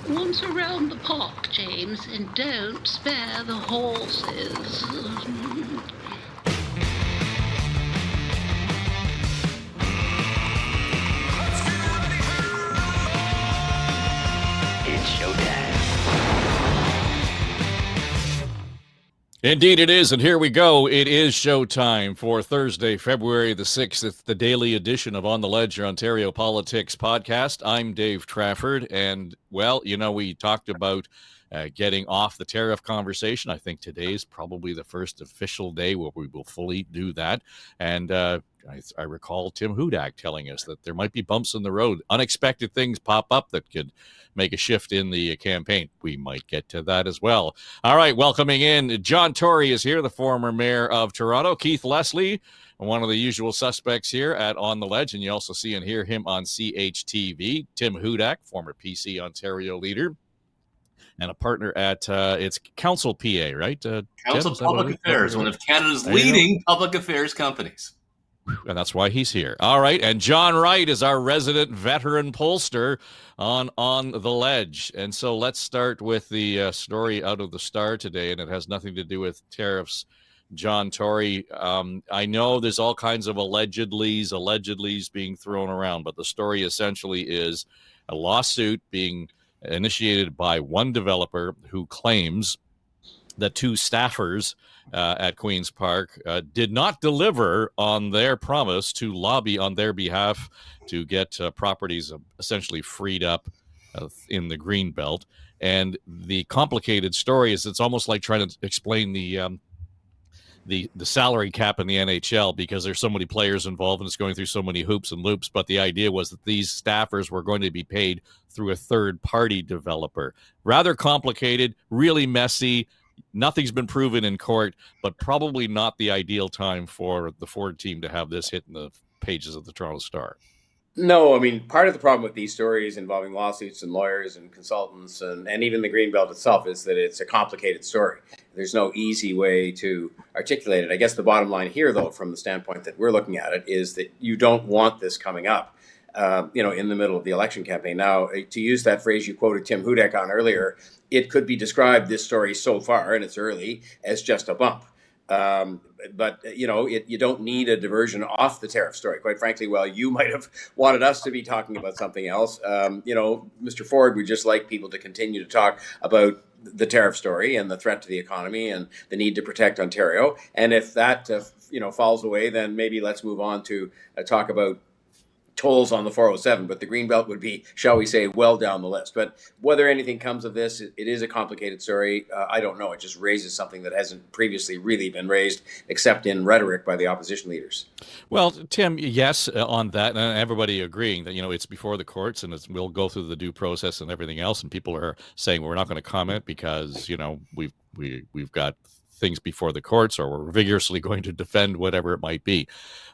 Once around the park, James, and don't spare the horses. It's showtime. Indeed it is, and here we go. It is showtime for Thursday, February the 6th. It's the daily edition of On the Ledge, your Ontario Politics podcast. I'm Dave Trafford, and, well, we talked about getting off the tariff conversation. I think today is probably the first official day where we will fully do that, and I recall Tim Hudak telling us that there might be bumps in the road. Unexpected things pop up that could make a shift in the campaign. We might get to that as well. All right, welcoming in, John Tory is here, the former mayor of Toronto. Keith Leslie, one of the usual suspects here at On the Ledge, and you also see and hear him on CHTV. Tim Hudak, former PC Ontario leader, and a partner at it's Council PA, right? Council Public Affairs, one of Canada's leading public affairs companies. And that's why he's here. All right. And John Wright is our resident veteran pollster on the Ledge. And so let's start with the story out of the Star today, and it has nothing to do with tariffs. John Tory, I know there's all kinds of allegedlys being thrown around, but the story essentially is a lawsuit being initiated by one developer who claims that two staffers at Queen's Park did not deliver on their promise to lobby on their behalf to get properties essentially freed up in the Greenbelt. And the complicated story is it's almost like trying to explain the salary cap in the NHL, because there's so many players involved and it's going through so many hoops and loops. But the idea was that these staffers were going to be paid through a third-party developer. Rather complicated, really messy. Nothing's been proven in court, but probably not the ideal time for the Ford team to have this hit in the pages of the Toronto Star. No, I mean, part of the problem with these stories involving lawsuits and lawyers and consultants and even the Greenbelt itself is that it's a complicated story. There's no easy way to articulate it. I guess the bottom line here, though, from the standpoint that we're looking at it, is that you don't want this coming up, in the middle of the election campaign. Now, to use that phrase you quoted Tim Hudak on earlier, it could be described, this story so far, and it's early, as just a bump. But you don't need a diversion off the tariff story. Quite frankly, while you might have wanted us to be talking about something else, Mr. Ford would just like people to continue to talk about the tariff story and the threat to the economy and the need to protect Ontario. And if that, falls away, then maybe let's move on to talk about tolls on the 407, but the Greenbelt would be, shall we say, well down the list. But whether anything comes of this, it is a complicated story. I don't know. It just raises something that hasn't previously really been raised, except in rhetoric by the opposition leaders. Well, Tim, yes, on that, and everybody agreeing that, it's before the courts and we'll go through the due process and everything else. And people are saying, we're not going to comment because, we've got things before the courts, or we're vigorously going to defend whatever it might be.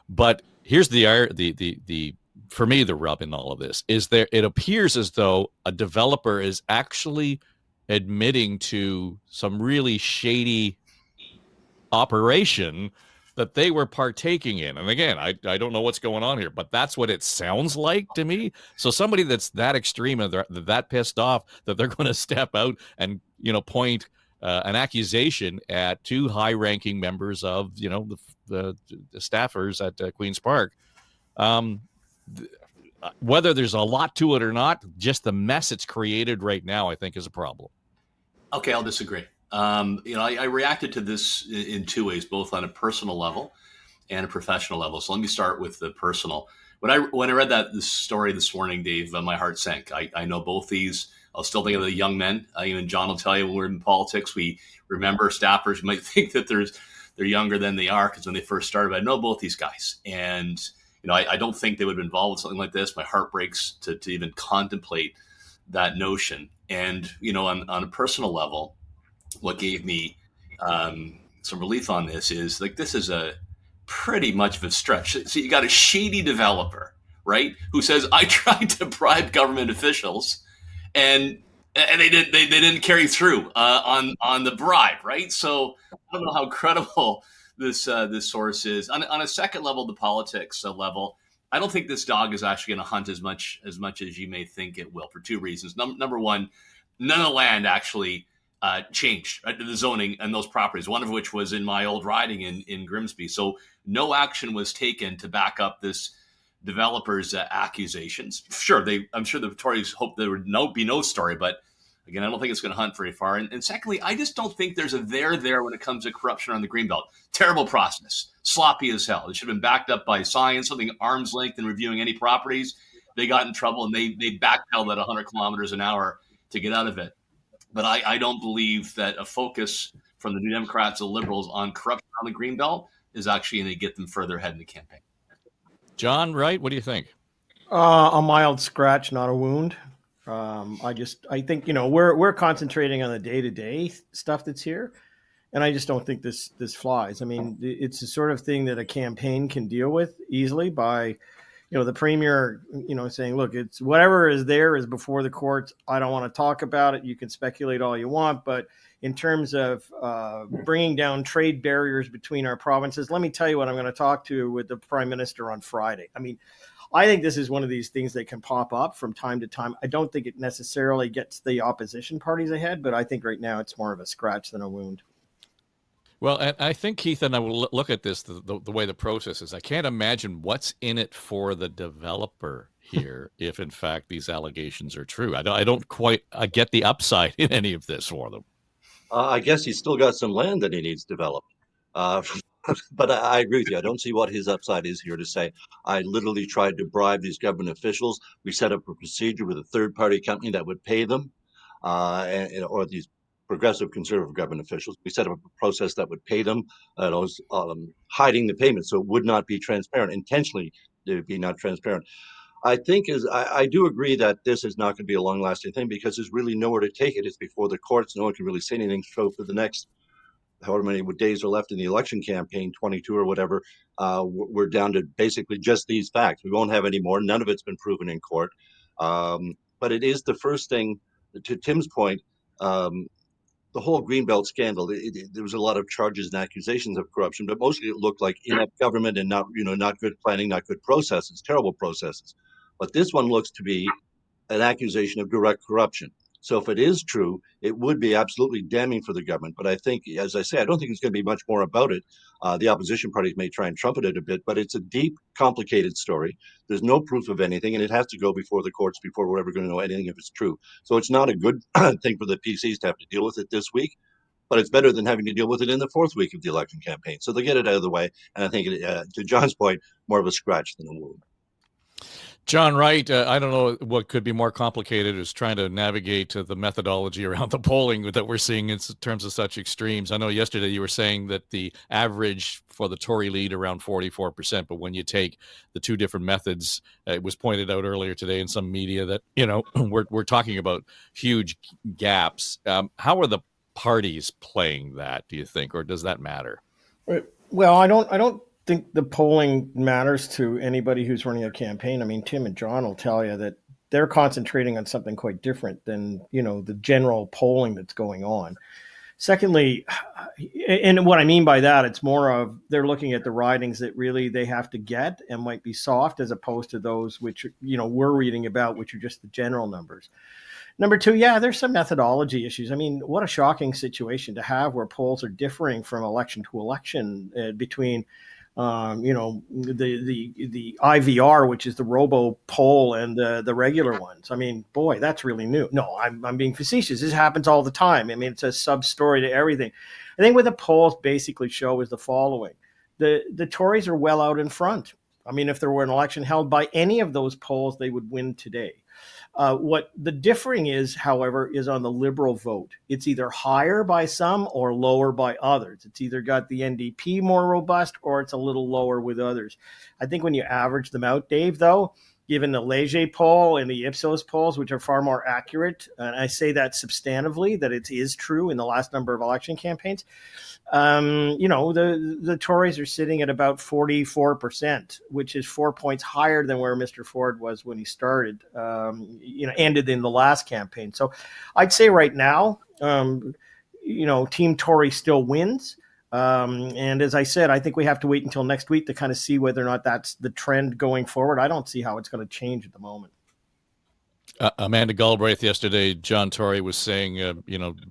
But here's the for me, the rub in all of this is it appears as though a developer is actually admitting to some really shady operation that they were partaking in. And again, I don't know what's going on here, but that's what it sounds like to me. So somebody that's that extreme and that pissed off that they're going to step out and, point an accusation at two high-ranking members of, the staffers at Queen's Park. Whether there's a lot to it or not, just the mess it's created right now, I think, is a problem. Okay, I'll disagree. I reacted to this in two ways, both on a personal level and a professional level. So let me start with the personal. When I read this story this morning, Dave, my heart sank. I know both these. I'll still think of the young men. Even John will tell you, when we're in politics, we remember staffers. You might think that they're younger than they are because when they first started. But I know both these guys, and I don't think they would have been involved with something like this. My heart breaks to even contemplate that notion. And, on a personal level, what gave me some relief on this is this is a pretty much of a stretch. So you got a shady developer, right, who says, I tried to bribe government officials and they didn't carry through on the bribe, right? So I don't know how credible this source is. On a second level, the politics level, I don't think this dog is actually going to hunt as much as you may think it will, for two reasons. Number one, none of the land actually changed the zoning and those properties, one of which was in my old riding in Grimsby. So no action was taken to back up this developer's accusations. Sure, I'm sure the Tories hope there would be no story, but again, I don't think it's going to hunt very far. And secondly, I just don't think there's a there when it comes to corruption on the Greenbelt. Terrible process, sloppy as hell. It should have been backed up by science, something arm's length in reviewing any properties. They got in trouble and they backpedaled at 100 kilometers an hour to get out of it. But I don't believe that a focus from the New Democrats or Liberals on corruption on the Greenbelt is actually going to get them further ahead in the campaign. John Wright, what do you think? A mild scratch, not a wound. I think, we're concentrating on the day-to-day stuff that's here, and I just don't think this flies. I mean, it's the sort of thing that a campaign can deal with easily by, the premier, saying, look, it's whatever is there is before the courts. I don't want to talk about it. You can speculate all you want, but in terms of bringing down trade barriers between our provinces, let me tell you what I'm going to talk to with the prime minister on Friday. I mean, I think this is one of these things that can pop up from time to time. I don't think it necessarily gets the opposition parties ahead, but I think right now it's more of a scratch than a wound. Well, and I think, Keith, and I will look at this the way the process is. I can't imagine what's in it for the developer here if, in fact, these allegations are true. I don't quite get the upside in any of this for them. I guess he's still got some land that he needs developed. But I agree with you. I don't see what his upside is here to say. I literally tried to bribe these government officials. We set up a procedure with a third-party company that would pay them, or these progressive conservative government officials. We set up a process that would pay them. I was hiding the payment, so it would not be transparent. Intentionally, it would be not transparent. I think I do agree that this is not going to be a long-lasting thing because there's really nowhere to take it. It's before the courts. No one can really say anything. So for the next however many days are left in the election campaign, 22 or whatever, we're down to basically just these facts. We won't have any more. None of it's been proven in court. But it is the first thing, to Tim's point, the whole Greenbelt scandal, there was a lot of charges and accusations of corruption, but mostly it looked like inept government and not good planning, not good processes, terrible processes. But this one looks to be an accusation of direct corruption. So if it is true, it would be absolutely damning for the government. But I think, as I say, I don't think it's going to be much more about it. The opposition parties may try and trumpet it a bit, but it's a deep, complicated story. There's no proof of anything, and it has to go before the courts before we're ever going to know anything if it's true. So it's not a good thing for the PCs to have to deal with it this week, but it's better than having to deal with it in the fourth week of the election campaign. So they'll get it out of the way. And I think, to John's point, more of a scratch than a wound. John Wright, I don't know what could be more complicated is trying to navigate the methodology around the polling that we're seeing in terms of such extremes. I know yesterday you were saying that the average for the Tory lead around 44%, but when you take the two different methods, it was pointed out earlier today in some media that, we're talking about huge gaps. How are the parties playing that, do you think, or does that matter? Well, I don't think the polling matters to anybody who's running a campaign. I mean, Tim and John will tell you that they're concentrating on something quite different than, the general polling that's going on. Secondly, and what I mean by that, it's more of they're looking at the ridings that really they have to get and might be soft as opposed to those which, we're reading about, which are just the general numbers. Number two, there's some methodology issues. I mean, what a shocking situation to have where polls are differing from election to election between the IVR, which is the robo poll, and the regular ones. I mean, boy, that's really new. No, I'm being facetious. This happens all the time. I mean, it's a sub story to everything. I think what the polls basically show is the following: the Tories are well out in front. I mean, if there were an election held by any of those polls, they would win today. What the differing is, however, is on the Liberal vote. It's either higher by some or lower by others. It's either got the NDP more robust or it's a little lower with others. I think when you average them out, Dave, though, given the Leger poll and the Ipsos polls, which are far more accurate, and I say that substantively, that it is true in the last number of election campaigns, the Tories are sitting at about 44%, which is 4 points higher than where Mr. Ford was when he started, ended in the last campaign. So I'd say right now, Team Tory still wins. And as I said, I think we have to wait until next week to kind of see whether or not that's the trend going forward. I don't see how it's going to change at the moment. Amanda Galbraith yesterday, John Tory was saying,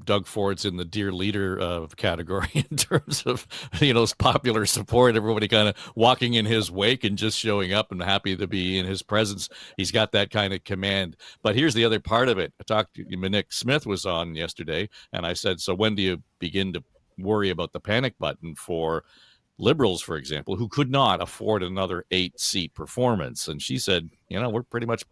Doug Ford's in the dear leader category in terms of, his popular support, everybody kind of walking in his wake and just showing up and happy to be in his presence. He's got that kind of command. But here's the other part of it. I talked to Nick Smith was on yesterday, and I said, so when do you begin to worry about the panic button for Liberals, for example, who could not afford another 8-seat performance? And she said, we're pretty much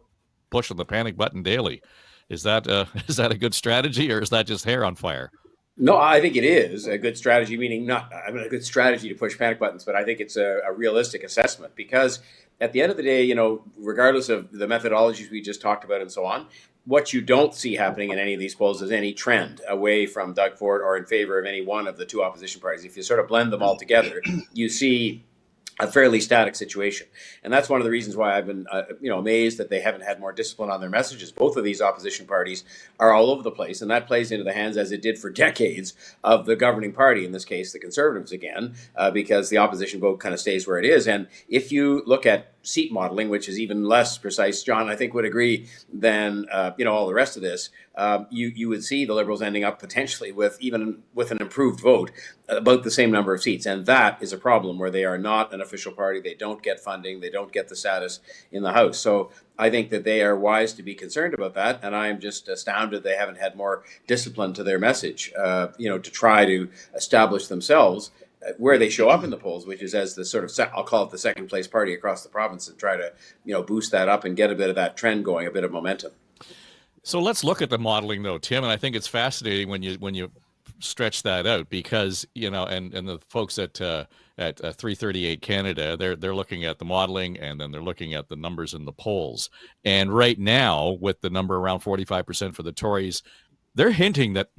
pushing the panic button daily. Is that a good strategy, or is that just hair on fire? No, I think it is a good strategy, meaning a good strategy to push panic buttons, but I think it's a realistic assessment, because at the end of the day, regardless of the methodologies we just talked about and so on, what you don't see happening in any of these polls is any trend away from Doug Ford or in favor of any one of the two opposition parties. If you sort of blend them all together, you see a fairly static situation. And that's one of the reasons why I've been amazed that they haven't had more discipline on their messages. Both of these opposition parties are all over the place, and that plays into the hands, as it did for decades, of the governing party, in this case the Conservatives again, because the opposition vote kind of stays where it is. And if you look at seat modeling, which is even less precise, John, I think would agree, than all the rest of this, you would see the Liberals ending up potentially with an improved vote, about the same number of seats. And that is a problem, where they are not an official party. They don't get funding. They don't get the status in the House. So I think that they are wise to be concerned about that. And I'm just astounded they haven't had more discipline to their message, to try to establish themselves where they show up in the polls, which is as the sort of, I'll call it the second place party across the province, and try to, boost that up and get a bit of that trend going, a bit of momentum. So let's look at the modeling, though, Tim. And I think it's fascinating when you stretch that out, because and the folks at 338 Canada, they're looking at the modeling, and then they're looking at the numbers in the polls. And right now, with the number around 45% for the Tories, they're hinting that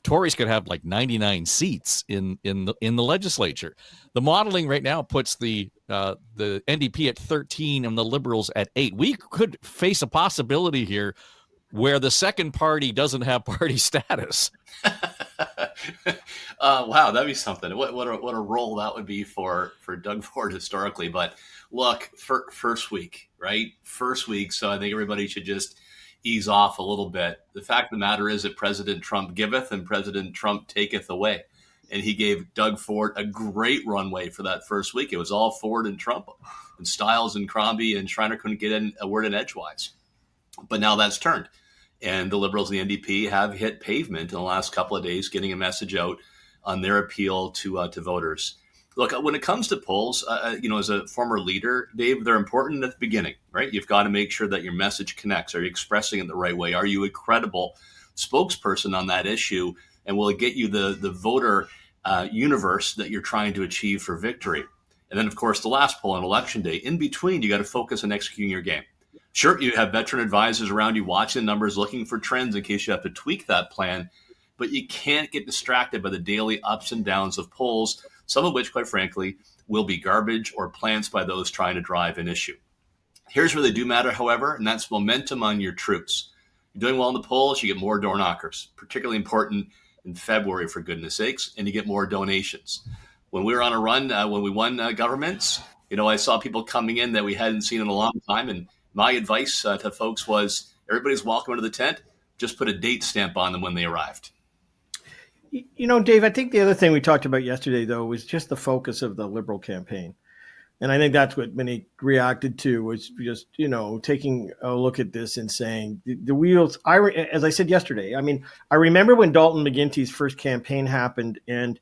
Tories could have like 99 seats in the legislature. The modeling right now puts the NDP at 13 and the Liberals at 8. We could face a possibility here where the second party doesn't have party status. Wow, that'd be something. What a role that would be for Doug Ford historically. But look, first week, right? First week, so I think everybody should just ease off a little bit. The fact of the matter is that President Trump giveth and President Trump taketh away. And he gave Doug Ford a great runway for that first week. It was all Ford and Trump, and Stiles and Crombie and Schreiner couldn't get in a word in edgewise. But now that's turned. And the Liberals and the NDP have hit pavement in the last couple of days, getting a message out on their appeal to voters. Look, when it comes to polls, as a former leader, Dave, they're important at the beginning, right? You've got to make sure that your message connects. Are you expressing it the right way? Are you a credible spokesperson on that issue? And will it get you the voter universe that you're trying to achieve for victory? And then, of course, the last poll on election day. In between, you got to focus on executing your game. Sure, you have veteran advisors around you watching the numbers, looking for trends in case you have to tweak that plan. But you can't get distracted by the daily ups and downs of polls, some of which, quite frankly, will be garbage or plants by those trying to drive an issue. Here's where they do matter, however, and that's momentum on your troops. You're doing well in the polls, you get more door knockers, particularly important in February, for goodness sakes, and you get more donations. When we were on a run, when we won governments, I saw people coming in that we hadn't seen in a long time, and my advice to folks was, everybody's welcome into the tent. Just put a date stamp on them when they arrived. Dave, I think the other thing we talked about yesterday, though, was just the focus of the Liberal campaign. And I think that's what many reacted to, was just, taking a look at this and saying the wheels. As I said yesterday, I remember when Dalton McGuinty's first campaign happened, and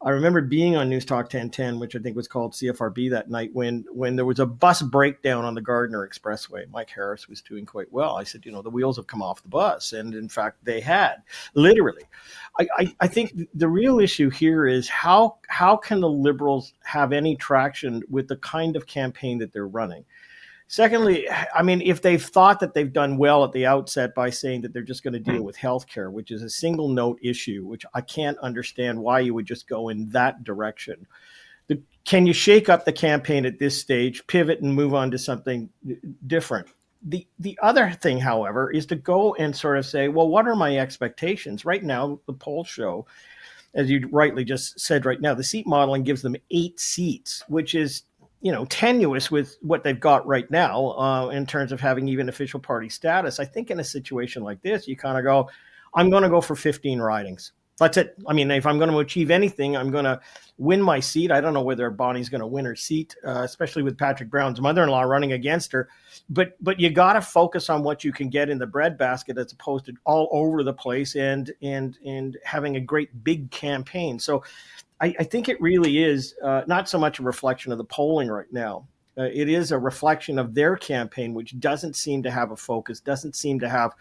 I remember being on News Talk 1010, which I think was called CFRB that night, when there was a bus breakdown on the Gardiner Expressway. Mike Harris was doing quite well. I said, the wheels have come off the bus. And in fact, they had, literally. I think the real issue here is how can the Liberals have any traction with the kind of campaign that they're running? Secondly, if they've thought that they've done well at the outset by saying that they're just going to deal with healthcare, which is a single note issue, which I can't understand why you would just go in that direction. Can you shake up the campaign at this stage, pivot and move on to something different? The other thing, however, is to go and sort of say, well, what are my expectations? Right now, the polls show as you rightly just said right now, the seat modeling gives them 8 seats, which is, tenuous with what they've got right now in terms of having even official party status. I think in a situation like this, you kind of go, I'm going to go for 15 ridings. That's it. I mean, if I'm going to achieve anything, I'm going to win my seat. I don't know whether Bonnie's going to win her seat, especially with Patrick Brown's mother-in-law running against her. But you got to focus on what you can get in the breadbasket as opposed to all over the place and having a great big campaign. So I think it really is not so much a reflection of the polling right now. It is a reflection of their campaign, which doesn't seem to have a focus, doesn't seem to have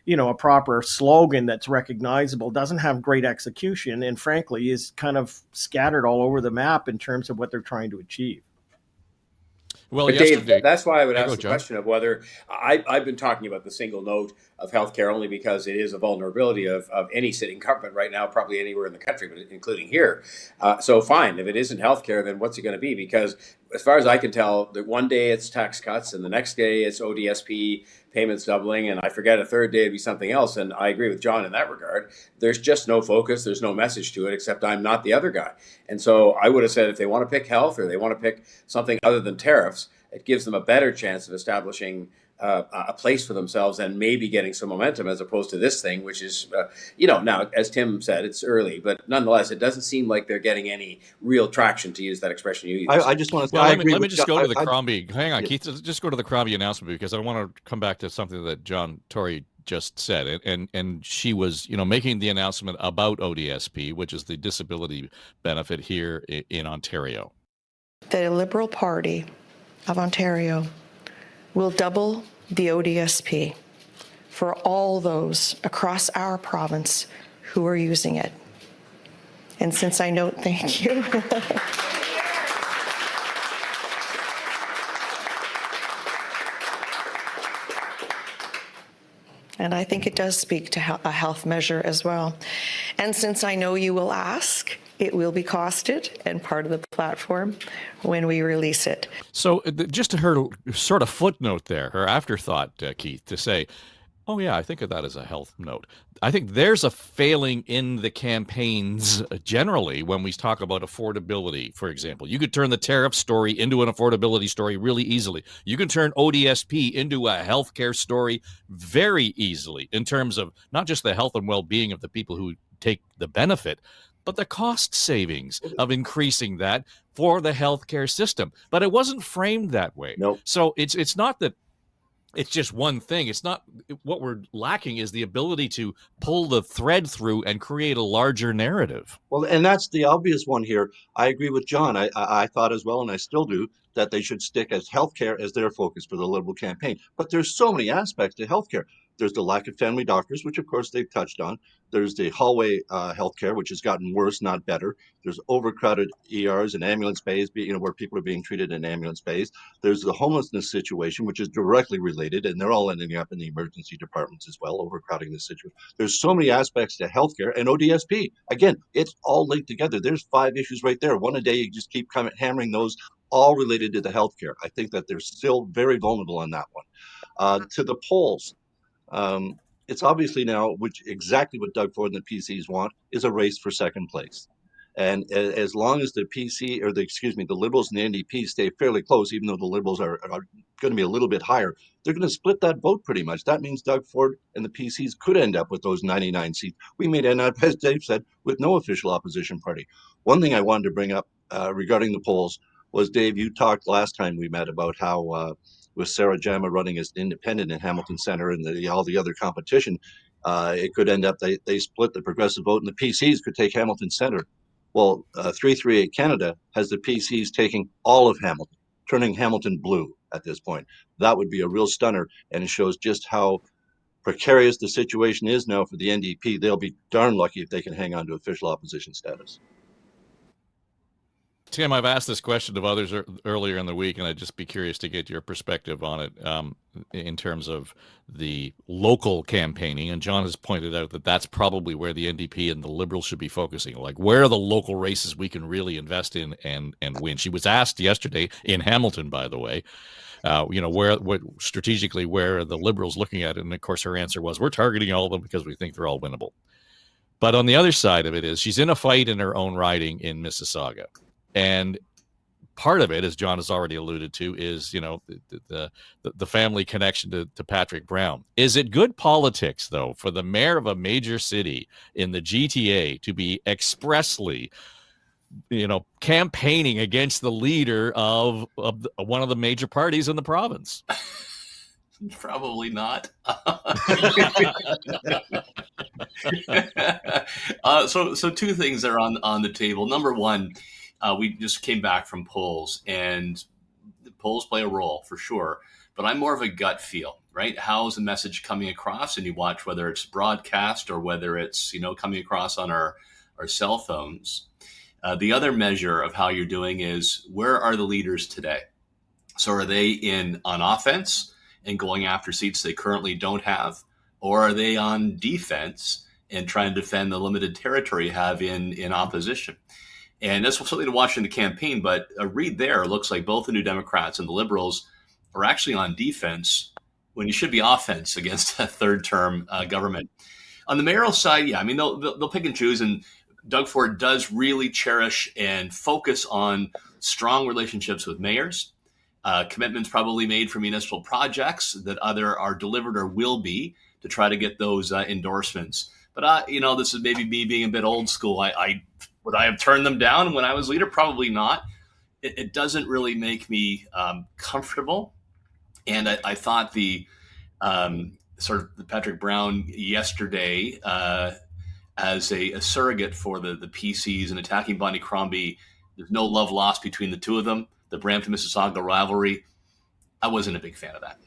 a proper slogan that's recognizable, doesn't have great execution, and frankly is kind of scattered all over the map in terms of what they're trying to achieve. Well, but yesterday, Dave, that's why I would Yeah, ask go, the John. question of whether I've been talking about the single note of healthcare only because it is a vulnerability of any sitting government right now, probably anywhere in the country, but including here. So fine, if it isn't healthcare, then what's it going to be? Because as far as I can tell, that one day it's tax cuts, and the next day it's ODSP payments doubling, and I forget a third day it'd be something else. And I agree with John in that regard. There's just no focus. There's no message to it, except I'm not the other guy. And so I would have said if they want to pick health or they want to pick something other than tariffs, it gives them a better chance of establishing a place for themselves and maybe getting some momentum as opposed to this thing, which is, now, as Tim said, it's early, but nonetheless, it doesn't seem like they're getting any real traction, to use that expression you used. I just want to say, Well, I let agree me with just John. go to the Crombie. Hang on, Yeah. Keith. Just go to the Crombie announcement because I want to come back to something that John Tory just said, and she was, making the announcement about ODSP, which is the disability benefit here in Ontario. The Liberal Party of Ontario will double the ODSP for all those across our province who are using it. And since I know, thank you. And I think it does speak to a health measure as well. And since I know you will ask, it will be costed and part of the platform when we release it. So just to her sort of footnote there, her afterthought, Keith, to say, oh, yeah, I think of that as a health note. I think there's a failing in the campaigns generally when we talk about affordability, for example. You could turn the tariff story into an affordability story really easily. You can turn ODSP into a healthcare story very easily in terms of not just the health and well-being of the people who take the benefit, but the cost savings of increasing that for the healthcare system. But it wasn't framed that way. Nope. So it's not that it's just one thing. It's not, what we're lacking is the ability to pull the thread through and create a larger narrative. Well, and that's the obvious one here. I agree with John. I thought as well, and I still do, that they should stick as healthcare as their focus for the Liberal campaign. But there's so many aspects to healthcare. There's the lack of family doctors, which of course they've touched on. There's the hallway healthcare, which has gotten worse, not better. There's overcrowded ERs and ambulance bays, where people are being treated in ambulance bays. There's the homelessness situation, which is directly related, and they're all ending up in the emergency departments as well, overcrowding the situation. There's so many aspects to healthcare and ODSP. Again, it's all linked together. There's 5 issues right there. One a day, you just keep hammering those, all related to the healthcare. I think that they're still very vulnerable on that one. To the polls, it's obviously now, which exactly what Doug Ford and the PCs want, is a race for second place. And as long as the the Liberals and the NDP stay fairly close, even though the Liberals are going to be a little bit higher, they're going to split that vote pretty much. That means Doug Ford and the PCs could end up with those 99 seats. We may end up, as Dave said, with no official opposition party. One thing I wanted to bring up regarding the polls was, Dave, you talked last time we met about how with Sarah Jama running as an independent in Hamilton Centre and all the other competition, it could end up they split the progressive vote and the PCs could take Hamilton Centre. Well, 338 Canada has the PCs taking all of Hamilton, turning Hamilton blue at this point. That would be a real stunner, and it shows just how precarious the situation is now for the NDP. They'll be darn lucky if they can hang on to official opposition status. Tim, I've asked this question of others earlier in the week, and I'd just be curious to get your perspective on it in terms of the local campaigning. And John has pointed out that that's probably where the NDP and the Liberals should be focusing. Like, where are the local races we can really invest in and win? She was asked yesterday in Hamilton, by the way, where strategically where are the Liberals looking at it? And of course, her answer was, we're targeting all of them because we think they're all winnable. But on the other side of it is she's in a fight in her own riding in Mississauga. And part of it, as John has already alluded to, is, the family connection to Patrick Brown. Is it good politics, though, for the mayor of a major city in the GTA to be expressly, campaigning against the leader of one of the major parties in the province? Probably not. So two things are on the table. Number one, we just came back from polls, and the polls play a role for sure. But I'm more of a gut feel, right? How's the message coming across? And you watch whether it's broadcast or whether it's coming across on our cell phones. The other measure of how you're doing is, where are the leaders today? So are they on offense and going after seats they currently don't have? Or are they on defense and trying to defend the limited territory you have in opposition? And that's something to watch in the campaign. But a read there looks like both the New Democrats and the Liberals are actually on defense when you should be offense against a third-term government. On the mayoral side, yeah, I mean, they'll pick and choose. And Doug Ford does really cherish and focus on strong relationships with mayors. Commitments probably made for municipal projects that either are delivered or will be, to try to get those endorsements. But, this is maybe me being a bit old school. Would I have turned them down when I was leader? Probably not. It doesn't really make me comfortable. And I thought the sort of the Patrick Brown yesterday as a surrogate for the PCs and attacking Bonnie Crombie. There's no love lost between the two of them. The Brampton-Mississauga rivalry, I wasn't a big fan of that.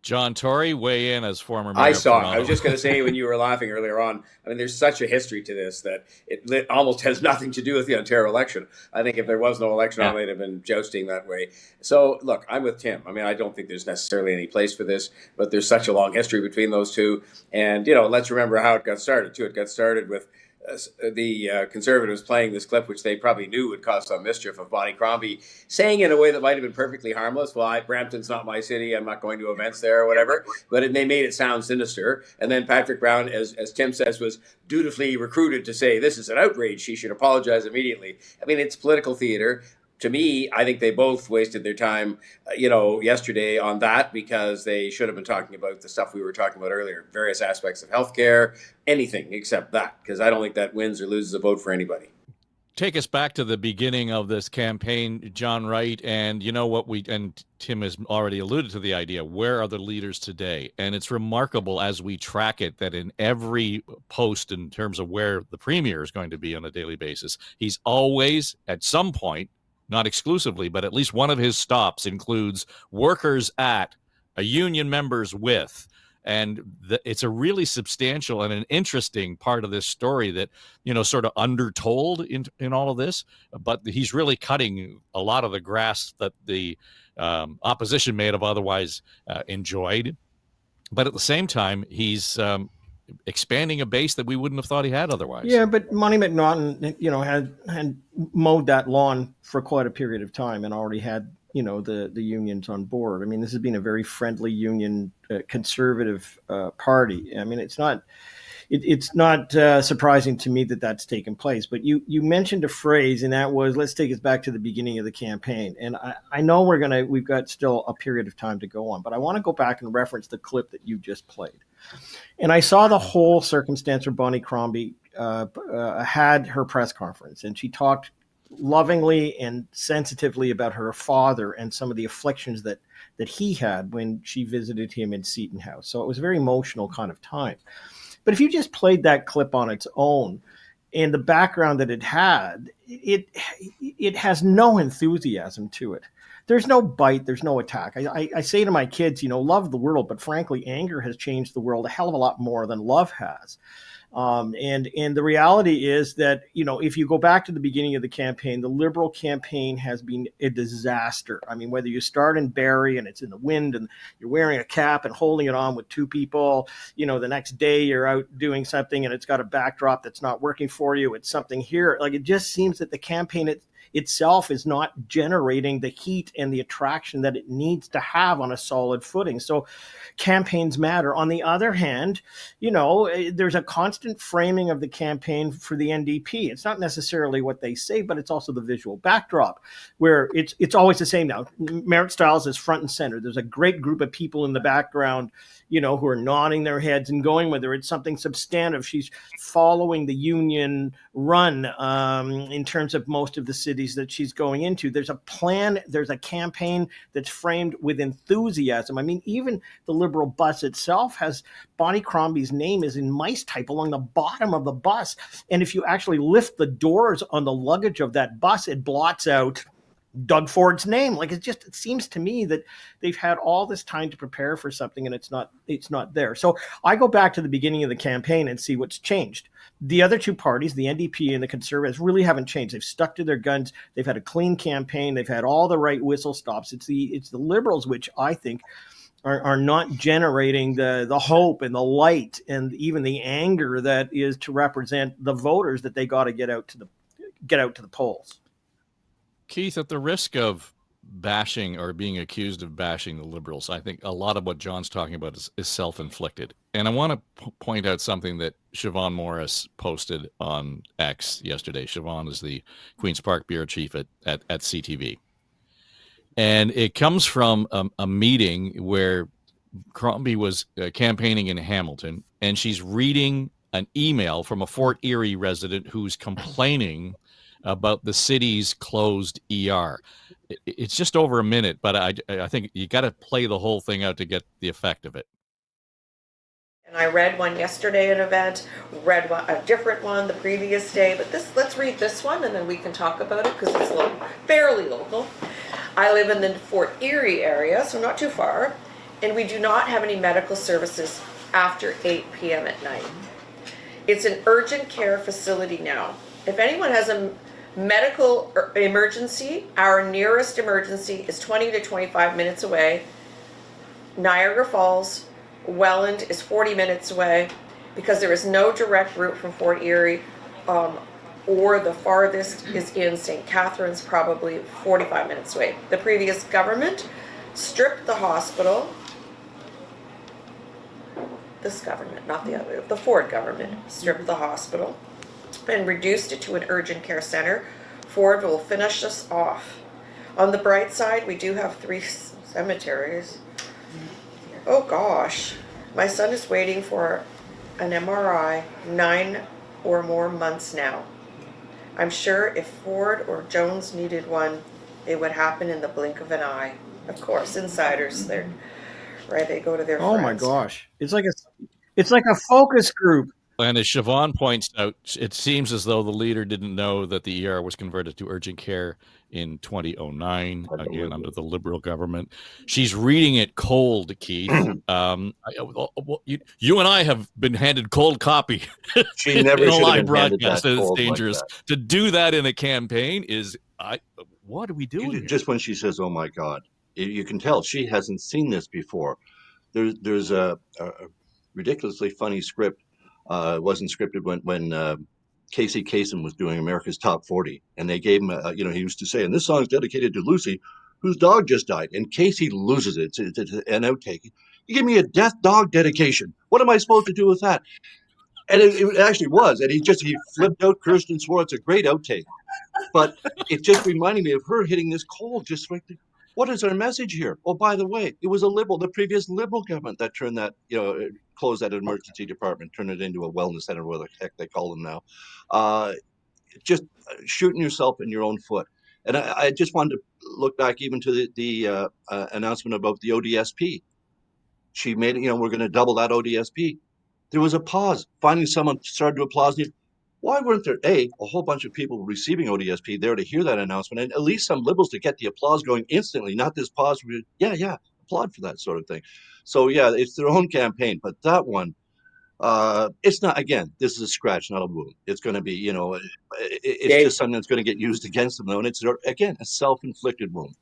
John, Tory, weigh in as former mayor. I saw it. I was just going to say, when you were laughing earlier on, I mean, there's such a history to this that it almost has nothing to do with the Ontario election. I think if there was no election, I might have been jousting that way. So, look, I'm with Tim. I mean, I don't think there's necessarily any place for this, but there's such a long history between those two. And, let's remember how it got started, too. It got started with the Conservatives playing this clip, which they probably knew would cause some mischief, of Bonnie Crombie saying in a way that might have been perfectly harmless, well, Brampton's not my city, I'm not going to events there or whatever, but they made it sound sinister. And then Patrick Brown, as Tim says, was dutifully recruited to say, this is an outrage, she should apologize immediately. I mean, it's political theater. To me, I think they both wasted their time, yesterday on that, because they should have been talking about the stuff we were talking about earlier, various aspects of healthcare, anything except that, because I don't think that wins or loses a vote for anybody. Take us back to the beginning of this campaign, John Wright, and and Tim has already alluded to the idea, where are the leaders today? And it's remarkable as we track it that in every post in terms of where the premier is going to be on a daily basis, he's always at some point, not exclusively, but at least one of his stops includes workers at, a union members with. And it's a really substantial and an interesting part of this story that, sort of undertold in all of this. But he's really cutting a lot of the grass that the opposition may have otherwise enjoyed. But at the same time, he's expanding a base that we wouldn't have thought he had otherwise. Yeah, but Monty McNaughton, had mowed that lawn for quite a period of time and already had, the unions on board. I mean, this has been a very friendly union conservative party. I mean, it's not surprising to me that that's taken place. But you mentioned a phrase, and that was, let's take us back to the beginning of the campaign. And I know we've got still a period of time to go on, but I want to go back and reference the clip that you just played. And I saw the whole circumstance where Bonnie Crombie had her press conference, and she talked lovingly and sensitively about her father and some of the afflictions that he had when she visited him in Seton House. So it was a very emotional kind of time. But if you just played that clip on its own and the background that it had, it has no enthusiasm to it. There's no bite. There's no attack. I say to my kids, love the world, but frankly, anger has changed the world a hell of a lot more than love has. And the reality is that, if you go back to the beginning of the campaign, the Liberal campaign has been a disaster. I mean, whether you start in Barrie and it's in the wind and you're wearing a cap and holding it on with two people, the next day you're out doing something and it's got a backdrop that's not working for you. It's something here. Like, it just seems that the campaign, itself is not generating the heat and the attraction that it needs to have on a solid footing. So campaigns matter. On the other hand, there's a constant framing of the campaign for the NDP. It's not necessarily what they say, but it's also the visual backdrop, where it's always the same now. Merritt Stiles is front and center. There's a great group of people in the background, who are nodding their heads and going with her. It's something substantive. She's following the union run in terms of most of the cities that she's going into. There's a plan. There's a campaign that's framed with enthusiasm. I mean, even the Liberal bus itself has Bonnie Crombie's name is in mice type along the bottom of the bus. And if you actually lift the doors on the luggage of that bus, it blots out Doug Ford's name. Like, it seems to me that they've had all this time to prepare for something and it's not there. So I go back to the beginning of the campaign and see what's changed. The other two parties, the NDP and the Conservatives, really haven't changed. They've stuck to their guns. They've had a clean campaign. They've had all the right whistle stops. It's the Liberals, which I think are not generating the hope and the light and even the anger that is to represent the voters that they got to get out to the polls. Keith, at the risk of bashing or being accused of bashing the Liberals, I think a lot of what John's talking about is self-inflicted. And I want to point out something that Siobhan Morris posted on X yesterday. Siobhan is the Queen's Park bureau chief at CTV. And it comes from a meeting where Crombie was campaigning in Hamilton, and she's reading an email from a Fort Erie resident who's complaining about the city's closed ER. It's just over a minute, but I think you got to play the whole thing out to get the effect of it. And I read one yesterday at an event, read a different one the previous day, but let's read this one and then we can talk about it because it's fairly local. I live in the Fort Erie area, so not too far, and we do not have any medical services after 8 p.m. at night. It's an urgent care facility now. If anyone has a medical emergency, our nearest emergency is 20 to 25 minutes away. Niagara Falls, Welland is 40 minutes away because there is no direct route from Fort Erie, or the farthest is in St. Catharines, probably 45 minutes away. The previous government stripped the hospital. This government, not the other, the Ford government stripped the hospital and reduced it to an urgent care center. Ford will finish us off. On the bright side, we do have 3 cemeteries. Oh gosh, my son is waiting for an MRI 9 or more months now. I'm sure if Ford or Jones needed one, it would happen in the blink of an eye. Of course, insiders, they're right. They go to their friends. Oh my gosh, it's like a focus group. And as Siobhan points out, it seems as though the leader didn't know that the ER was converted to urgent care in 2009, again, under the Liberal government. She's reading it cold, Keith. You and I have been handed cold copy. She never in a should have live been handed broadcast. that It's cold dangerous. like that. To do that in a campaign is, what are we doing here? Just when she says, "Oh my God," you can tell she hasn't seen this before. There's a ridiculously funny script. It wasn't scripted when Casey Kasem was doing America's Top 40, and they gave him he used to say, and this song is dedicated to Lucy, whose dog just died, and Casey loses it. It's an outtake. You give me a death dog dedication. What am I supposed to do with that? And it actually was, and he flipped out, cursed, and swore. It's a great outtake, but it just reminded me of her hitting this cold, just like, what is our message here? Oh, by the way, it was the previous Liberal government that turned that, closed that emergency department, turned it into a wellness center, whatever the heck they call them now. Just shooting yourself in your own foot. And I just wanted to look back even to the announcement about the ODSP. She made it, we're going to double that ODSP. There was a pause. Finally, someone started to applaud. Why weren't there, a whole bunch of people receiving ODSP there to hear that announcement, and at least some Liberals to get the applause going instantly, not this pause. Yeah, applaud for that sort of thing. So, yeah, it's their own campaign. But that one, it's not, again, this is a scratch, not a wound. It's going to be, it's just something that's going to get used against them, though. And it's, again, a self-inflicted wound.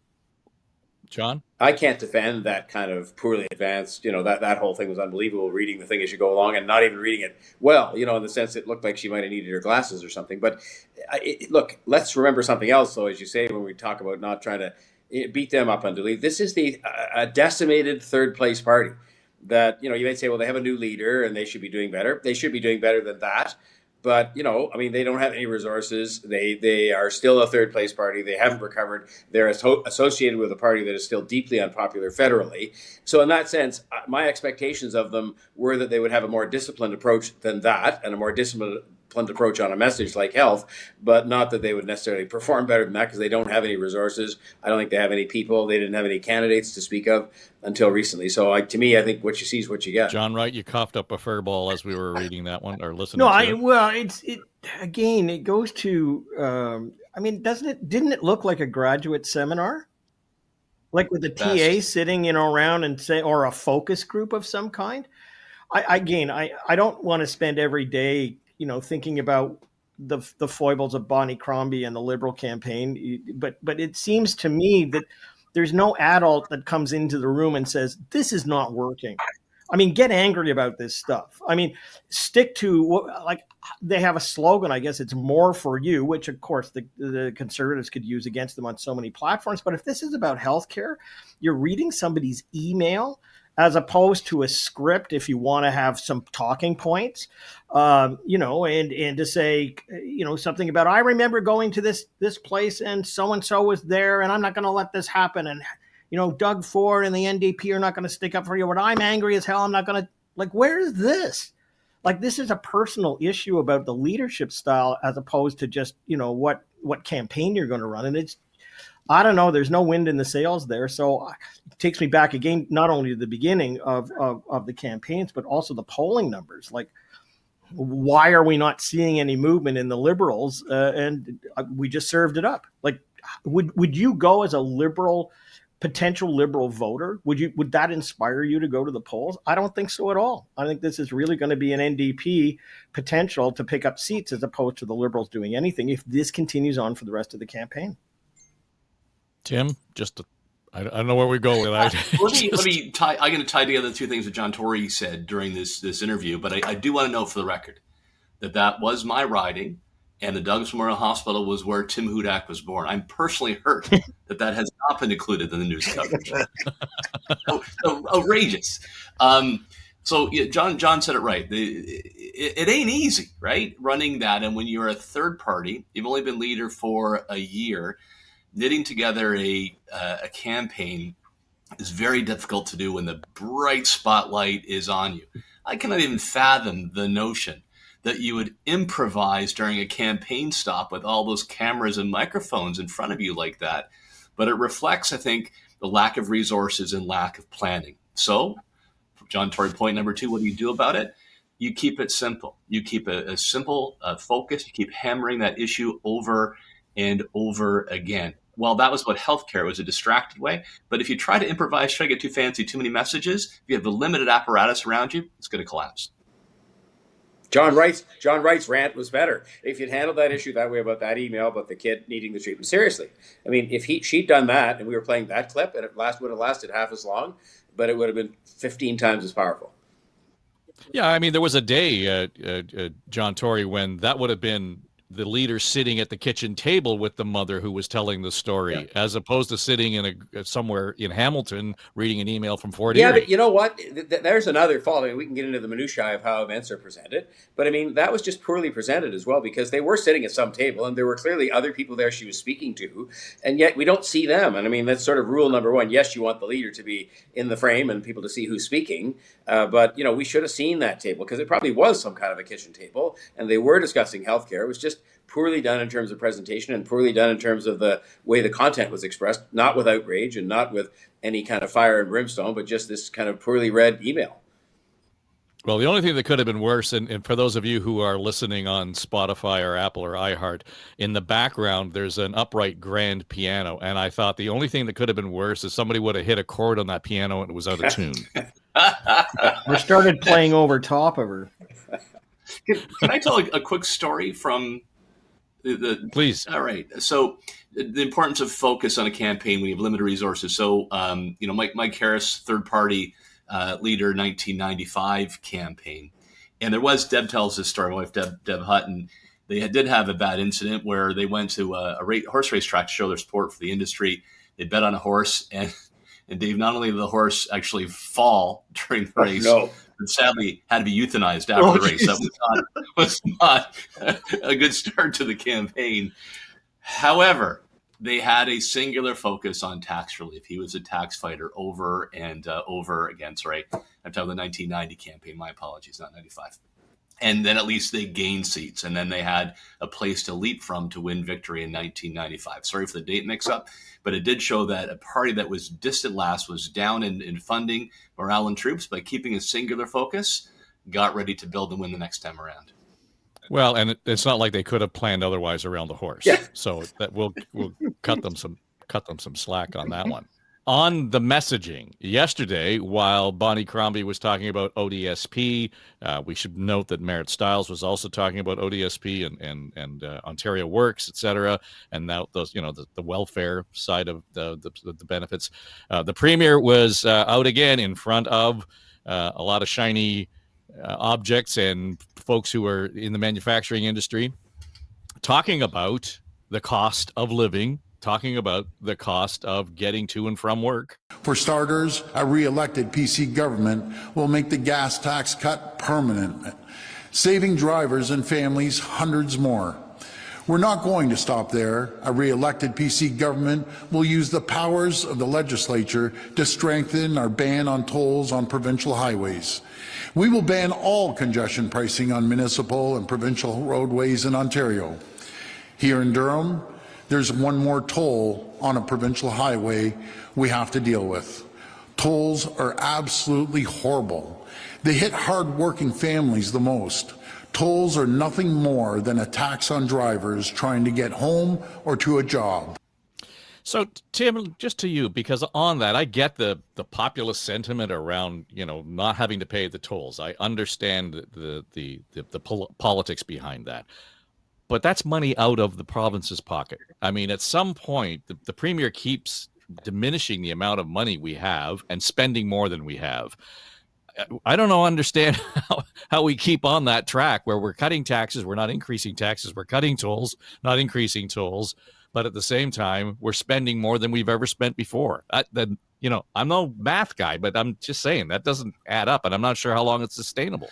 John? I can't defend that kind of poorly advanced, that whole thing was unbelievable, reading the thing as you go along and not even reading it well, in the sense it looked like she might have needed her glasses or something. But look, let's remember something else, though, as you say, when we talk about not trying to beat them up unduly. This is a decimated third place party that, you might say, well, they have a new leader and they should be doing better. They should be doing better than that. But, they don't have any resources. They are still a third place party. They haven't recovered. They're associated with a party that is still deeply unpopular federally. So in that sense, my expectations of them were that they would have a more disciplined approach than that, and a more disciplined approach on a message like health, but not that they would necessarily perform better than that, because they don't have any resources. I don't think they have any people. They didn't have any candidates to speak of until recently. So to me, I think what you see is what you get. John Wright, you coughed up a fur ball as we were reading that one or listening. No, to it goes to. Didn't it look like a graduate seminar, like with the TA sitting around and say, or a focus group of some kind? I don't want to spend every day thinking about the foibles of Bonnie Crombie and the Liberal campaign, but it seems to me that there's no adult that comes into the room and says, this is not working. Get angry about this stuff. Stick to, they have a slogan, I guess it's more for you, which of course the Conservatives could use against them on so many platforms. But if this is about healthcare, you're reading somebody's email as opposed to a script. If you want to have some talking points, and to say, something about, I remember going to this place and so was there, and I'm not going to let this happen. And, Doug Ford and the NDP are not going to stick up for you, but I'm angry as hell. I'm not going to, where is this? This is a personal issue about the leadership style as opposed to just, what campaign you're going to run. And it's, I don't know, there's no wind in the sails there. So it takes me back again, not only to the beginning of the campaigns, but also the polling numbers. Why are we not seeing any movement in the Liberals? And we just served it up. Would you go as a potential Liberal voter? Would that inspire you to go to the polls? I don't think so at all. I think this is really going to be an NDP potential to pick up seats as opposed to the Liberals doing anything if this continues on for the rest of the campaign. Tim, I don't know where we go with that. Let me tie. I'm going to tie together the two things that John Tory said during this interview, but I do want to know for the record that was my riding, and the Douglas Memorial Hospital was where Tim Hudak was born. I'm personally hurt that has not been included in the news coverage. Outrageous. So yeah, John said it right. It ain't easy, right? Running that, and when you're a third party, you've only been leader for a year. Knitting together a campaign is very difficult to do when the bright spotlight is on you. I cannot even fathom the notion that you would improvise during a campaign stop with all those cameras and microphones in front of you like that. But it reflects, I think, the lack of resources and lack of planning. So, John Tory, point number 2, what do you do about it? You keep it simple. You keep a simple focus. You keep hammering that issue over and over again. Well, that was about healthcare. It was a distracted way. But if you try to improvise, try to get too fancy, too many messages, if you have a limited apparatus around you, it's going to collapse. John Wright's rant was better. If you'd handled that issue that way about that email about the kid needing the treatment seriously. If she'd done that and we were playing that clip, and it would have lasted half as long, but it would have been 15 times as powerful. Yeah, there was a day, John Tory, when that would have been the leader sitting at the kitchen table with the mother who was telling the story, as opposed to sitting in somewhere in Hamilton reading an email from Fort Erie. Yeah, but you know what? There's another fault. We can get into the minutiae of how events are presented, but that was just poorly presented as well, because they were sitting at some table and there were clearly other people there she was speaking to, and yet we don't see them. And that's sort of rule number 1. Yes, you want the leader to be in the frame and people to see who's speaking, but we should have seen that table, because it probably was some kind of a kitchen table and they were discussing healthcare. It was just poorly done in terms of presentation and poorly done in terms of the way the content was expressed, not with outrage and not with any kind of fire and brimstone, but just this kind of poorly read email. Well, the only thing that could have been worse, and for those of you who are listening on Spotify or Apple or iHeart, in the background, there's an upright grand piano. And I thought the only thing that could have been worse is somebody would have hit a chord on that piano and it was out of tune. Or started playing over top of her. Can I tell a quick story from Please. All right. So the importance of focus on a campaign when you have limited resources. So, Mike Harris, third party leader, 1995 campaign. And there was, Deb tells this story, my wife, Deb Hutton, they did have a bad incident where they went to a horse race track to show their support for the industry. They bet on a horse, and Dave, not only did the horse actually fall during the race, but sadly had to be euthanized after the race. That was not a good start to the campaign. However, they had a singular focus on tax relief. He was a tax fighter over and over again. Sorry, I'm talking the 1990 campaign. My apologies, not 95. And then at least they gained seats, and then they had a place to leap from to win victory in 1995. Sorry for the date mix-up, but it did show that a party that was distant last was down in funding, morale, and troops, by keeping a singular focus, got ready to build and win the next time around. Well, and it's not like they could have planned otherwise around the horse. Yeah. So that we'll cut them some slack on that one. On the messaging, yesterday, while Bonnie Crombie was talking about ODSP, we should note that Merritt Stiles was also talking about ODSP and Ontario Works, et cetera, and now those, the welfare side of the benefits. The Premier was out again in front of a lot of shiny objects and folks who are in the manufacturing industry, talking about the cost of living, talking about the cost of getting to and from work. For starters, a re-elected PC government will make the gas tax cut permanent, saving drivers and families hundreds more. We're not going to stop there. A re-elected PC government will use the powers of the legislature to strengthen our ban on tolls on provincial highways. We will ban all congestion pricing on municipal and provincial roadways in Ontario. Here in Durham, there's one more toll on a provincial highway we have to deal with. Tolls are absolutely horrible. They hit hard-working families the most. Tolls are nothing more than a tax on drivers trying to get home or to a job. So, Tim, just to you, because on that, I get the populist sentiment around, not having to pay the tolls. I understand the politics behind that. But that's money out of the province's pocket. I mean, at some point, the Premier keeps diminishing the amount of money we have and spending more than we have. I don't understand how we keep on that track where we're cutting taxes, we're not increasing taxes, we're cutting tolls, not increasing tolls, but at the same time, we're spending more than we've ever spent before. I'm no math guy, but I'm just saying that doesn't add up, and I'm not sure how long it's sustainable.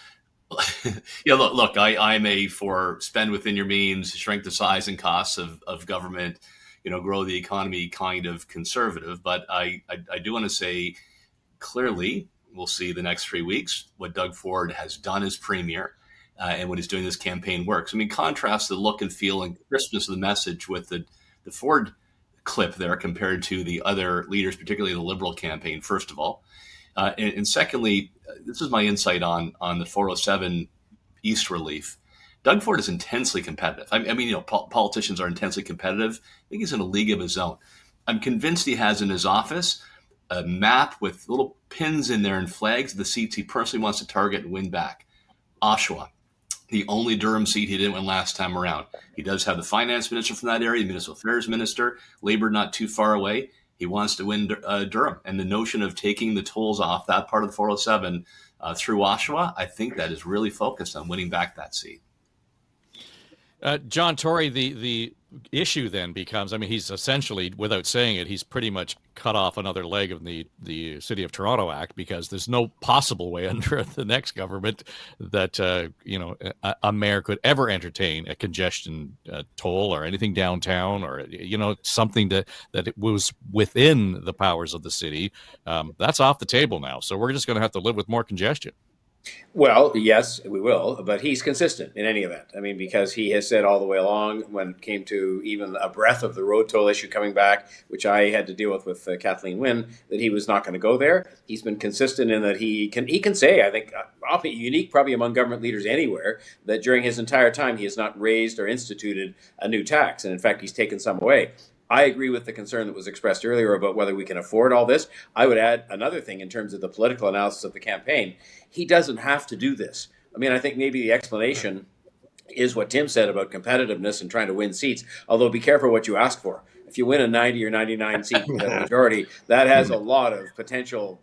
Yeah, look, I'm for spend within your means, shrink the size and costs of government, grow the economy kind of conservative. But I do want to say clearly, we'll see the next 3 weeks what Doug Ford has done as Premier and what he's doing this campaign works. I mean, contrast the look and feel and crispness of the message with the Ford clip there compared to the other leaders, particularly the Liberal campaign, first of all. And secondly, this is my insight on the 407 East relief. Doug Ford is intensely competitive. I mean, politicians are intensely competitive. I think he's in a league of his own. I'm convinced he has in his office a map with little pins in there and flags of the seats he personally wants to target and win back. Oshawa, the only Durham seat he didn't win last time around. He does have the finance minister from that area, the municipal affairs minister, Labour not too far away. He wants to win Durham. And the notion of taking the tolls off that part of the 407 through Oshawa, I think that is really focused on winning back that seat. John Tory, the issue then becomes, I mean, he's essentially, without saying it, he's pretty much cut off another leg of the City of Toronto Act, because there's no possible way under the next government that, a mayor could ever entertain a congestion toll or anything downtown or, something that it was within the powers of the city. That's off the table now. So we're just going to have to live with more congestion. Well, yes, we will, but he's consistent in any event. I mean, because he has said all the way along, when it came to even a breath of the road toll issue coming back, which I had to deal with Kathleen Wynne, that he was not going to go there. He's been consistent in that he can say, I think, unique probably among government leaders anywhere, that during his entire time he has not raised or instituted a new tax. And in fact, he's taken some away. I agree with the concern that was expressed earlier about whether we can afford all this. I would add another thing in terms of the political analysis of the campaign. He doesn't have to do this. I mean, I think maybe the explanation is what Tim said about competitiveness and trying to win seats. Although be careful what you ask for. If you win a 90 or 99 seat majority, that has a lot of potential.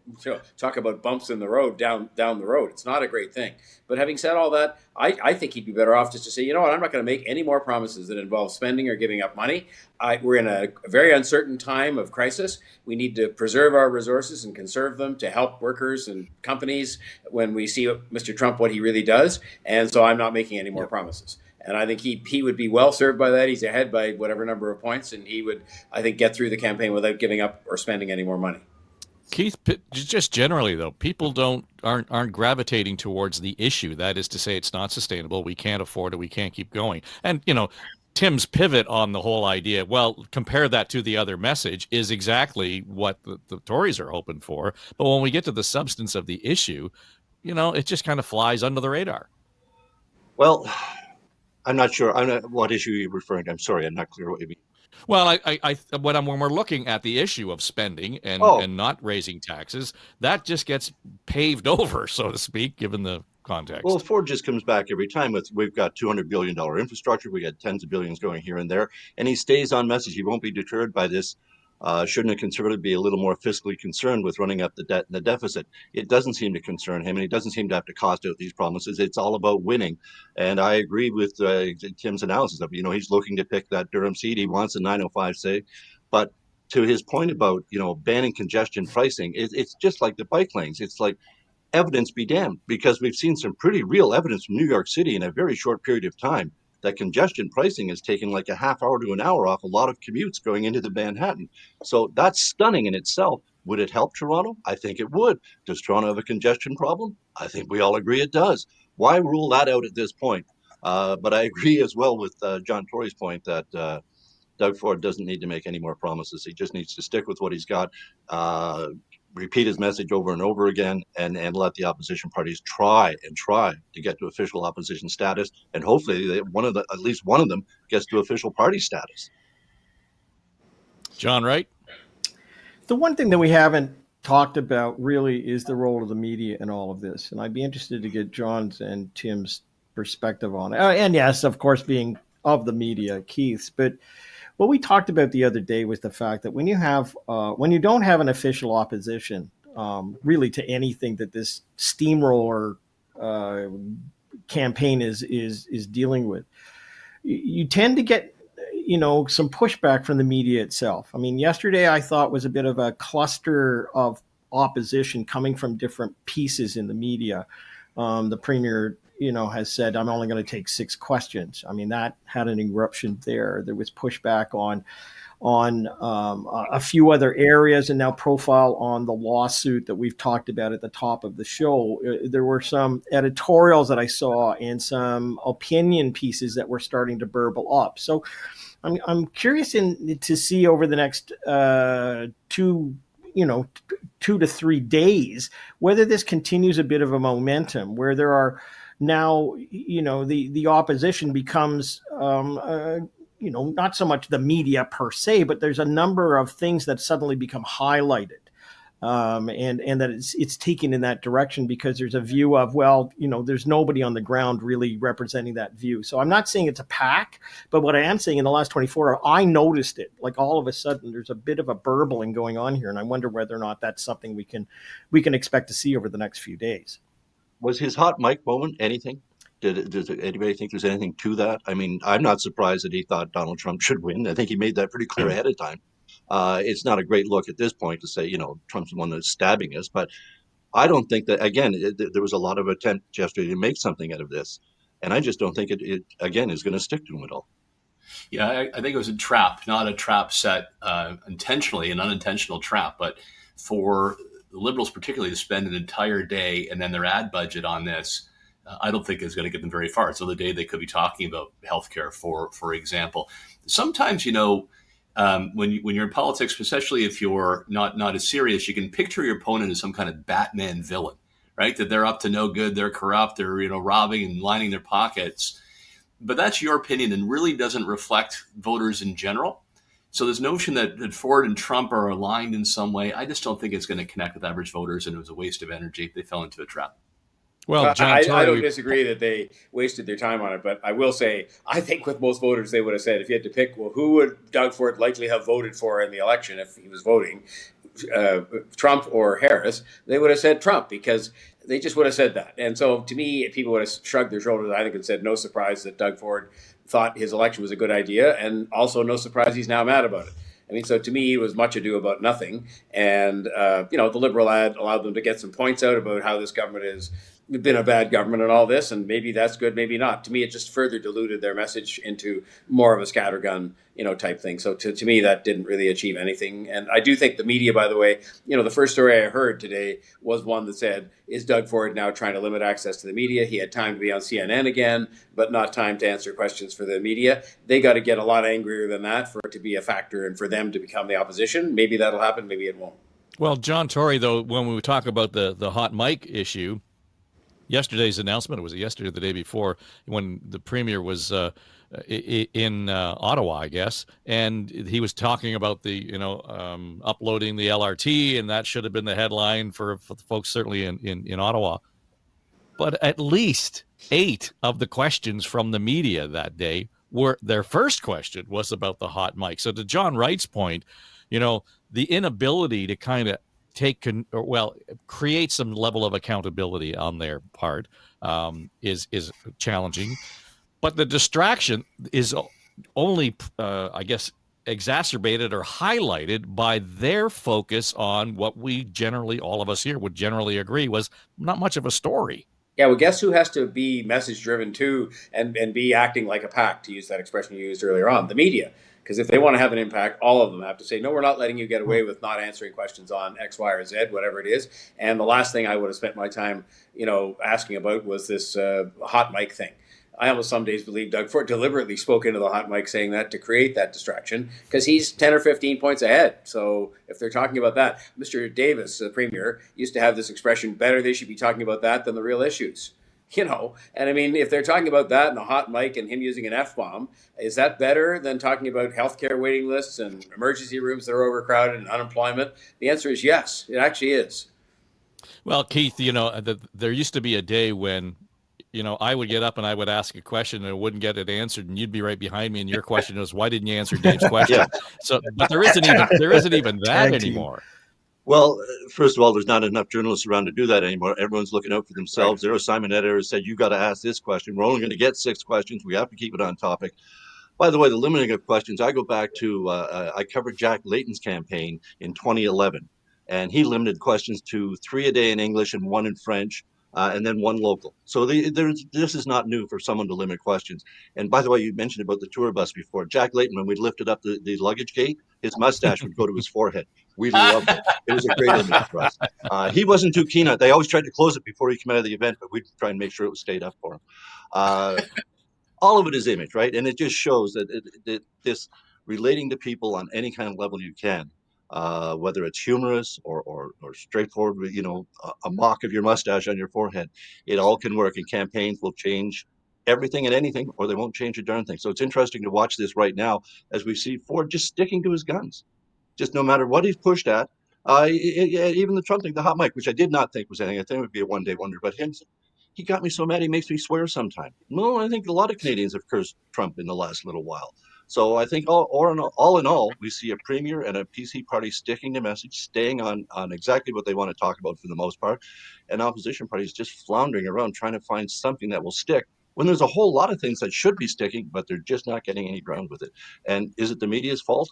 Talk about bumps in the road down the road. It's not a great thing. But having said all that, I think he'd be better off just to say, you know what, I'm not going to make any more promises that involve spending or giving up money. We're in a very uncertain time of crisis. We need to preserve our resources and conserve them to help workers and companies when we see Mr. Trump, what he really does. And so I'm not making any more promises. And I think he would be well served by that. He's ahead by whatever number of points, and he would, I think, get through the campaign without giving up or spending any more money. Keith, just generally though, people aren't gravitating towards the issue. That is to say, it's not sustainable. We can't afford it. We can't keep going. And Tim's pivot on the whole idea, well, compare that to the other message, is exactly what the Tories are hoping for. But when we get to the substance of the issue, it just kind of flies under the radar. Well, I'm not sure. What issue are you referring to? I'm sorry, I'm not clear what you mean. Well, when we're looking at the issue of spending and not raising taxes, that just gets paved over, so to speak, given the context. Well, Ford just comes back every time with, we've got $200 billion infrastructure, we got tens of billions going here and there, and he stays on message. He won't be deterred by this. Shouldn't a conservative be a little more fiscally concerned with running up the debt and the deficit? It doesn't seem to concern him, and he doesn't seem to have to cost out these promises. It's all about winning. And I agree with Tim's analysis of, he's looking to pick that Durham seat. He wants a 905 say. But to his point about, banning congestion pricing, it's just like the bike lanes. It's like, evidence be damned, because we've seen some pretty real evidence from New York City in a very short period of time that congestion pricing is taking like a half hour to an hour off a lot of commutes going into the Manhattan. So that's stunning in itself. Would it help Toronto? I think it would. Does Toronto have a congestion problem? I think we all agree it does. Why rule that out at this point? But I agree as well with John Tory's point that Doug Ford doesn't need to make any more promises. He just needs to stick with what he's got, repeat his message over and over again, and let the opposition parties try to get to official opposition status, and hopefully at least one of them gets to official party status. John Wright? The one thing that we haven't talked about really is the role of the media in all of this, and I'd be interested to get John's and Tim's perspective on it. And yes, of course, being of the media, Keith's, but what we talked about the other day was the fact that when you don't have an official opposition, really to anything that this steamroller campaign is dealing with, you tend to get some pushback from the media itself. I mean, yesterday I thought was a bit of a cluster of opposition coming from different pieces in the media. The premier has said, I'm only going to take 6 questions. I mean, that had an eruption there. There was pushback on a few other areas, and now profile on the lawsuit that we've talked about at the top of the show. There were some editorials that I saw and some opinion pieces that were starting to burble up. So I'm curious to see over the next 2 to 3 days whether this continues a bit of a momentum where there are now, the opposition becomes, not so much the media per se, but there's a number of things that suddenly become highlighted, and that it's taken in that direction because there's a view of, there's nobody on the ground really representing that view. So I'm not saying it's a pack, but what I am saying in the last 24 hours, I noticed it. Like all of a sudden, there's a bit of a burbling going on here, and I wonder whether or not that's something we can expect to see over the next few days. Was his hot mic moment anything? Does anybody think there's anything to that? I mean, I'm not surprised that he thought Donald Trump should win. I think he made that pretty clear ahead of time. It's not a great look at this point to say, Trump's the one that's stabbing us. But I don't think that, again, there was a lot of attempt yesterday to make something out of this. And I just don't think it again, is going to stick to him at all. Yeah, I think it was a trap, not a trap set intentionally, an unintentional trap. But for the Liberals particularly to spend an entire day and then their ad budget on this, I don't think is going to get them very far. So the day they could be talking about healthcare, for example. Sometimes, when you're in politics, especially if you're not as serious, you can picture your opponent as some kind of Batman villain, right? That they're up to no good, they're corrupt, they're robbing and lining their pockets. But that's your opinion and really doesn't reflect voters in general. So this notion that Ford and Trump are aligned in some way, I just don't think it's going to connect with average voters, and it was a waste of energy. They fell into a trap. Well, John I Tory, don't disagree that they wasted their time on it, but I will say I think with most voters they would have said if you had to pick, well, who would Doug Ford likely have voted for in the election if he was voting, Trump or Harris? They would have said Trump because they just would have said that. And so to me, people would have shrugged their shoulders, I think, and said no surprise that Doug Ford thought his election was a good idea, and also no surprise he's now mad about it. I mean, so to me, it was much ado about nothing. And, the Liberal ad allowed them to get some points out about how this government has been a bad government and all this, and maybe that's good, maybe not. To me, it just further diluted their message into more of a scattergun, type thing. So to me, that didn't really achieve anything. And I do think the media, by the way, the first story I heard today was one that said, is Doug Ford now trying to limit access to the media? He had time to be on CNN again, but not time to answer questions for the media. They got to get a lot angrier than that for it to be a factor and for them to become the opposition. Maybe that'll happen, maybe it won't. well, John Tory, though, when we talk about the hot mic issue, yesterday's announcement, was it yesterday or the day before, when the premier was in Ottawa, I guess, and he was talking about the, uploading the LRT, and that should have been the headline for the folks certainly in Ottawa. But at least 8 of the questions from the media that day were, their first question was about the hot mic. So to John Wright's point, the inability to kind of create some level of accountability on their part is challenging. But the distraction is only, I guess, exacerbated or highlighted by their focus on what we generally, all of us here would generally agree was not much of a story. Yeah, well, guess who has to be message driven too and be acting like a pack, to use that expression you used earlier on? The media. Because if they want to have an impact, all of them have to say, no, we're not letting you get away with not answering questions on X, Y, or Z, whatever it is. And the last thing I would have spent my time, asking about was this hot mic thing. I almost some days believe Doug Ford deliberately spoke into the hot mic saying that to create that distraction because he's 10 or 15 points ahead. So if they're talking about that, Mr. Davis, the premier, used to have this expression, better they should be talking about that than the real issues. And I mean, if they're talking about that and a hot mic and him using an F-bomb, is that better than talking about healthcare waiting lists and emergency rooms that are overcrowded and unemployment? The answer is yes, it actually is. Well, Keith, there used to be a day when, I would get up and I would ask a question and I wouldn't get it answered, and you'd be right behind me, and your question was, why didn't you answer Dave's question? Yeah. So, but there isn't even that anymore. Well, first of all, there's not enough journalists around to do that anymore. Everyone's looking out for themselves. Right. Their assignment editor said, you got to ask this question. We're only going to get 6 questions. We have to keep it on topic. By the way, the limiting of questions, I go back to, I covered Jack Layton's campaign in 2011, and he limited questions to 3 a day in English and 1 in French, and then 1 local. So this is not new for someone to limit questions. And by the way, you mentioned about the tour bus before. Jack Layton, when we lifted up the luggage gate, his mustache would go to his forehead. We loved it. It was a great image for us. He wasn't too keen on it. They always tried to close it before he came out of the event, but we'd try and make sure it stayed up for him. All of it is image, right? And it just shows that this relating to people on any kind of level you can, whether it's humorous or straightforward, a mock of your mustache on your forehead, it all can work. And campaigns will change everything and anything, or they won't change a darn thing. So it's interesting to watch this right now as we see Ford just sticking to his guns, just no matter what he's pushed at. Even the Trump thing, the hot mic, which I did not think was anything. I think it would be a one-day wonder, but he got me so mad he makes me swear sometimes. No, I think a lot of Canadians have cursed Trump in the last little while. So I think all in all, we see a premier and a PC party sticking to message, staying on exactly what they want to talk about for the most part, and opposition parties just floundering around trying to find something that will stick when there's a whole lot of things that should be sticking, but they're just not getting any ground with it. And is it the media's fault?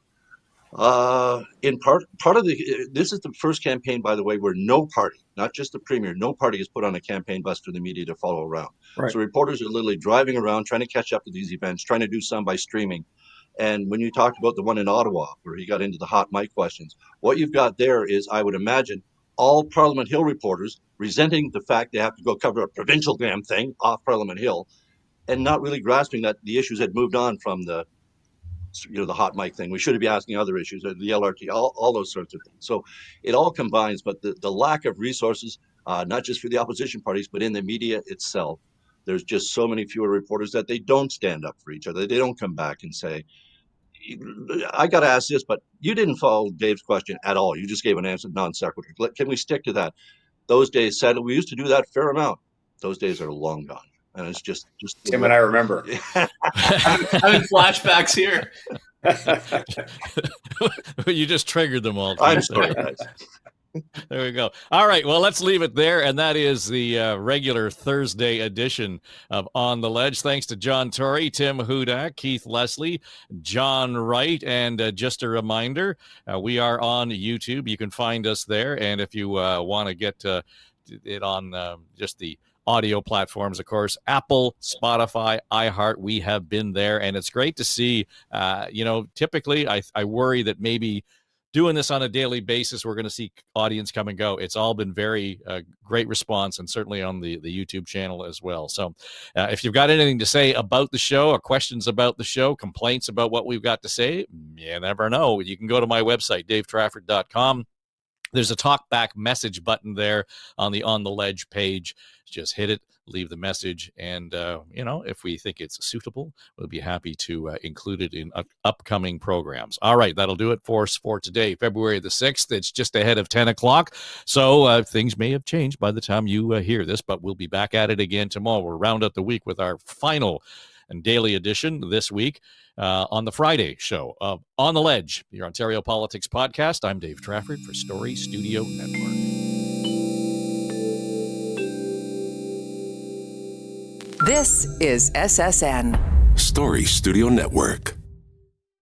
In part of this is the first campaign, by the way, where no party, not just the premier, no party has put on a campaign bus for the media to follow around. Right. So reporters are literally driving around, trying to catch up to these events, trying to do some by streaming. And when you talked about the one in Ottawa, where he got into the hot mic questions, what you've got there is, I would imagine, all Parliament Hill reporters resenting the fact they have to go cover a provincial damn thing off Parliament Hill, and not really grasping that the issues had moved on from the hot mic thing. We should be asking other issues, the LRT, all those sorts of things. So it all combines, but the lack of resources, not just for the opposition parties, but in the media itself, there's just so many fewer reporters that they don't stand up for each other. They don't come back and say, I got to ask this, but you didn't follow Dave's question at all. You just gave an answer non sequitur. Can we stick to that? Those days, sadly, we used to do that a fair amount. Those days are long gone. And it's just Tim and I remember. Having flashbacks here. You just triggered them all. I'm sorry, guys. There we go. All right. Well, let's leave it there. And that is the regular Thursday edition of On the Ledge. Thanks to John Tory, Tim Hudak, Keith Leslie, John Wright. And just a reminder, we are on YouTube. You can find us there. And if you want to get it on just the audio platforms, of course, Apple, Spotify, iHeart, we have been there. And it's great to see, typically I worry that maybe doing this on a daily basis, we're going to see audience come and go. It's all been very great response, and certainly on the YouTube channel as well. So if you've got anything to say about the show or questions about the show, complaints about what we've got to say, you never know. You can go to my website, davetrafford.com. There's a talk back message button there on the On the Ledge page. Just hit it, leave the message, and if we think it's suitable, we'll be happy to include it in upcoming programs. All right, that'll do it for us for today, February the 6th. It's just ahead of 10 o'clock, so things may have changed by the time you hear this, but we'll be back at it again tomorrow. We'll round out the week with our final and daily edition this week on the Friday show of On the Ledge, your Ontario Politics podcast. I'm Dave Trafford for Story Studio Network. This is SSN. Story Studio Network.